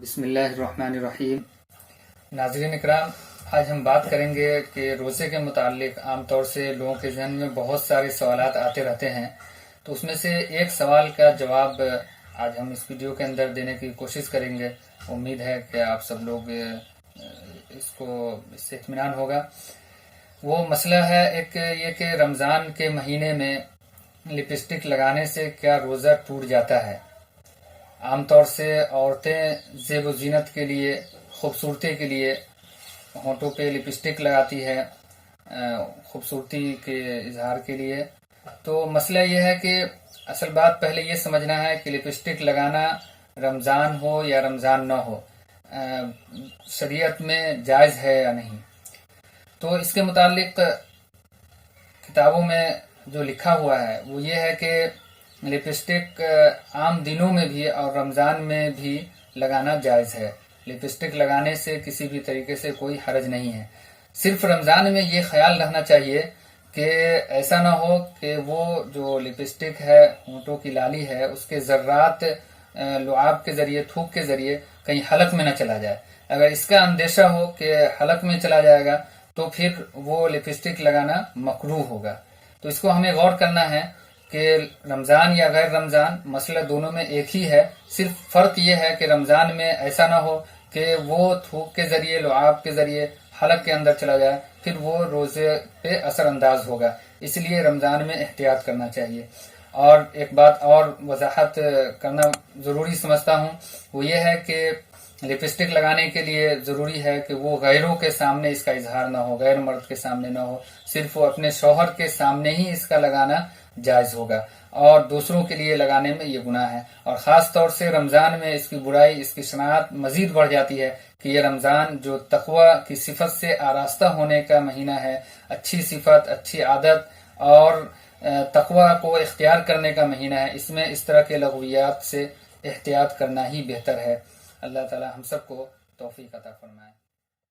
بسم اللہ الرحمن الرحیم۔ ناظرین اکرام، آج ہم بات کریں گے کہ روزے کے متعلق عام طور سے لوگوں کے ذہن میں بہت سارے سوالات آتے رہتے ہیں، تو اس میں سے ایک سوال کا جواب آج ہم اس ویڈیو کے اندر دینے کی کوشش کریں گے۔ امید ہے کہ آپ سب لوگ اس سے اطمینان ہوگا۔ وہ مسئلہ ہے ایک یہ کہ رمضان کے مہینے میں لپسٹک لگانے سے کیا روزہ ٹوٹ جاتا ہے؟ عام طور سے عورتیں زیب و زینت کے لیے، خوبصورتی کے لیے ہونٹوں پہ لپسٹک لگاتی ہے، خوبصورتی کے اظہار کے لیے۔ تو مسئلہ یہ ہے کہ اصل بات پہلے یہ سمجھنا ہے کہ لپسٹک لگانا رمضان ہو یا رمضان نہ ہو، شریعت میں جائز ہے یا نہیں۔ تو اس کے متعلق کتابوں میں جو لکھا ہوا ہے وہ یہ ہے کہ لپسٹک عام دنوں میں بھی اور رمضان میں بھی لگانا جائز ہے۔ لپسٹک لگانے سے کسی بھی طریقے سے کوئی حرج نہیں ہے۔ صرف رمضان میں یہ خیال رکھنا چاہیے کہ ایسا نہ ہو کہ وہ جو لپسٹک ہے، ہونٹوں کی لالی ہے، اس کے ذرات لعاب کے ذریعے، تھوک کے ذریعے کہیں حلق میں نہ چلا جائے۔ اگر اس کا اندیشہ ہو کہ حلق میں چلا جائے گا تو پھر وہ لپسٹک لگانا مکروہ ہوگا۔ تو اس کو ہمیں غور کرنا ہے کہ رمضان یا غیر رمضان مسئلہ دونوں میں ایک ہی ہے، صرف فرق یہ ہے کہ رمضان میں ایسا نہ ہو کہ وہ تھوک کے ذریعے، لعاب کے ذریعے حلق کے اندر چلا جائے، پھر وہ روزے پہ اثر انداز ہوگا۔ اس لیے رمضان میں احتیاط کرنا چاہیے۔ اور ایک بات اور وضاحت کرنا ضروری سمجھتا ہوں، وہ یہ ہے کہ لپسٹک لگانے کے لیے ضروری ہے کہ وہ غیروں کے سامنے اس کا اظہار نہ ہو، غیر مرد کے سامنے نہ ہو، صرف وہ اپنے شوہر کے سامنے ہی اس کا لگانا جائز ہوگا، اور دوسروں کے لیے لگانے میں یہ گناہ ہے۔ اور خاص طور سے رمضان میں اس کی برائی، اس کی شناعت مزید بڑھ جاتی ہے کہ یہ رمضان جو تقوی کی صفت سے آراستہ ہونے کا مہینہ ہے، اچھی صفت، اچھی عادت اور تقوی کو اختیار کرنے کا مہینہ ہے، اس میں اس طرح کے لغویات سے احتیاط کرنا ہی بہتر ہے۔ اللہ تعالی ہم سب کو توفیق عطا فرمائے۔